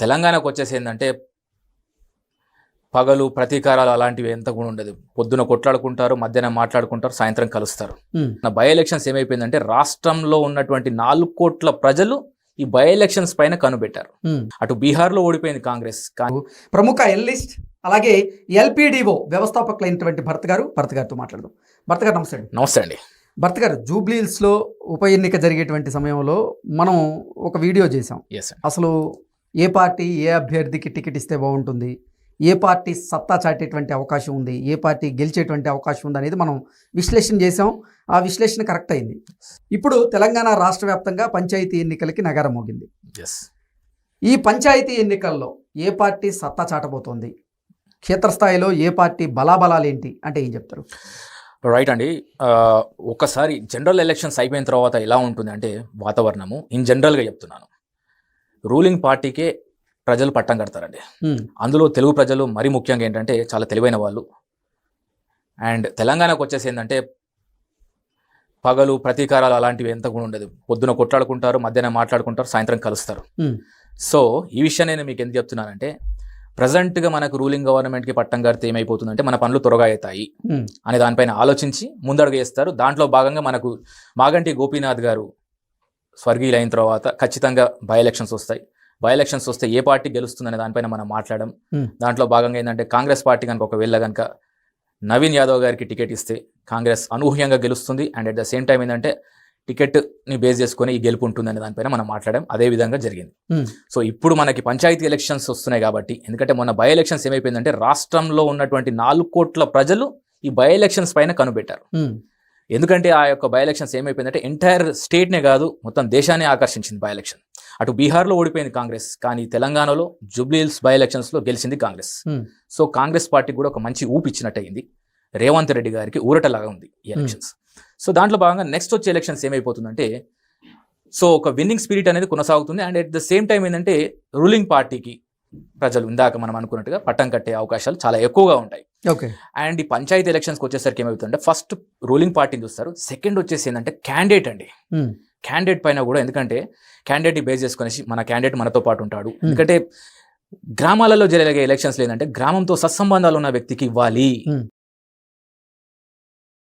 తెలంగాణకు వచ్చేసి ఏంటంటే పగలు ప్రతీకారాలు అలాంటివి ఎంత కూడా ఉండదు. పొద్దున కొట్లాడుకుంటారు, మధ్యాహ్నం మాట్లాడుకుంటారు, సాయంత్రం కలుస్తారు. నా బై ఎలక్షన్స్ ఏమైపోయిందంటే రాష్ట్రంలో ఉన్నటువంటి 4 కోట్ల ప్రజలు ఈ బై ఎలక్షన్స్ పైన కనుబెట్టారు. అటు బీహార్లో ఓడిపోయింది కాంగ్రెస్. ప్రముఖ ఎల్లిస్ట్ అలాగే ఎల్పిడిఓ వ్యవస్థాపకులైనటువంటి భరత్ గారితో మాట్లాడదాం. భరత్ గారు నమస్తే అండి. నమస్తే అండి. భరత్ గారు, జూబ్లీహిల్స్లో ఉప ఎన్నిక జరిగేటువంటి సమయంలో మనం ఒక వీడియో చేసాం. అసలు ఏ పార్టీ ఏ అభ్యర్థికి టికెట్ ఇస్తే బాగుంటుంది, ఏ పార్టీ సత్తా చాటేటువంటి అవకాశం ఉంది, ఏ పార్టీ గెలిచేటువంటి అవకాశం ఉంది అనేది మనం విశ్లేషణ చేసాం. ఆ విశ్లేషణ కరెక్ట్ అయింది. ఇప్పుడు తెలంగాణ రాష్ట్ర వ్యాప్తంగా పంచాయతీ ఎన్నికలకి నగారం మోగింది. ఈ పంచాయతీ ఎన్నికల్లో ఏ పార్టీ సత్తా చాటబోతోంది, క్షేత్రస్థాయిలో ఏ పార్టీ బలాబలాలు ఏంటి అంటే ఏం చెప్తారు? రైట్ అండి. ఒకసారి జనరల్ ఎలక్షన్స్ అయిపోయిన తర్వాత ఎలా ఉంటుంది అంటే వాతావరణము ఇన్ జనరల్గా చెప్తున్నాను, రూలింగ్ పార్టీకే ప్రజలు పట్టం కడతారండి. అందులో తెలుగు ప్రజలు మరీ ముఖ్యంగా ఏంటంటే చాలా తెలివైన వాళ్ళు. అండ్ తెలంగాణకు వచ్చేసి ఏంటంటే పగలు ప్రతీకారాలు అలాంటివి ఎంత కూడా ఉండదు. పొద్దున కొట్లాడుకుంటారు, మధ్యాహ్నం మాట్లాడుకుంటారు, సాయంత్రం కలుస్తారు. సో ఈ విషయాన్ని నేను మీకు ఎందుకు చెప్తున్నానంటే ప్రజెంట్గా మనకు రూలింగ్ గవర్నమెంట్కి పట్టం కడితే ఏమైపోతుందంటే మన పనులు త్వరగా అవుతాయి అనే దానిపైన ఆలోచించి ముందడుగు వేస్తారు. దాంట్లో భాగంగా మనకు మాగంటి గోపీనాథ్ గారు స్వర్గీయులైన తర్వాత ఖచ్చితంగా బై ఎలక్షన్స్ వస్తాయి. బై ఎలక్షన్స్ వస్తే ఏ పార్టీ గెలుస్తుందనే దానిపైన మనం మాట్లాడడం. దాంట్లో భాగంగా ఏంటంటే కాంగ్రెస్ పార్టీ కనుక ఒకవేళ కనుక నవీన్ యాదవ్ గారికి టికెట్ ఇస్తే కాంగ్రెస్ అనూహ్యంగా గెలుస్తుంది. And at the same time ఏంటంటే టికెట్ని బేస్ చేసుకుని ఈ గెలుపు ఉంటుందనే దానిపైన మనం మాట్లాడడం. అదే విధంగా జరిగింది. సో ఇప్పుడు మనకి పంచాయతీ ఎలక్షన్స్ వస్తున్నాయి కాబట్టి, ఎందుకంటే మొన్న బై ఎలక్షన్స్ ఏమైపోయిందంటే రాష్ట్రంలో ఉన్నటువంటి 4 కోట్ల ప్రజలు ఈ బై ఎలక్షన్స్ పైన కనుబెట్టారు. ఎందుకంటే ఆ యొక్క బై ఎలక్షన్స్ ఏమైపోయిందంటే ఎంటైర్ స్టేట్నే కాదు మొత్తం దేశాన్ని ఆకర్షించింది బై ఎలక్షన్. అటు బీహార్లో ఓడిపోయింది కాంగ్రెస్, కానీ తెలంగాణలో జూబ్లీహిల్స్ బై ఎలక్షన్స్లో గెలిచింది కాంగ్రెస్. సో కాంగ్రెస్ పార్టీకి కూడా ఒక మంచి ఊపి ఇచ్చినట్టు అయింది. రేవంత్ రెడ్డి గారికి ఊరటలాగా ఉంది ఈ ఎలక్షన్స్. సో దాంట్లో భాగంగా నెక్స్ట్ వచ్చే ఎలక్షన్స్ ఏమైపోతుందంటే సో ఒక విన్నింగ్ స్పిరిట్ అనేది కొనసాగుతుంది. And at the same time ఏంటంటే రూలింగ్ పార్టీకి ప్రజలు ఇందాక మనం అనుకున్నట్టుగా పట్టం కట్టే అవకాశాలు చాలా ఎక్కువగా ఉంటాయి. అండ్ ఈ పంచాయతీ ఎలక్షన్స్కి వచ్చేసరికి ఏమవుతుందంటే ఫస్ట్ రూలింగ్ పార్టీని చూస్తారు. సెకండ్ వచ్చేసి ఏంటంటే క్యాండిడేట్ అండి. క్యాండిడేట్ పైన కూడా, ఎందుకంటే క్యాండిడేట్ని బేస్ చేసుకునేసి మన క్యాండిడేట్ మనతో పాటు ఉంటాడు. ఎందుకంటే గ్రామాలలో జరిగే ఎలక్షన్స్ లేదంటే గ్రామంతో సత్సంబంధాలు ఉన్న వ్యక్తికి ఇవ్వాలి.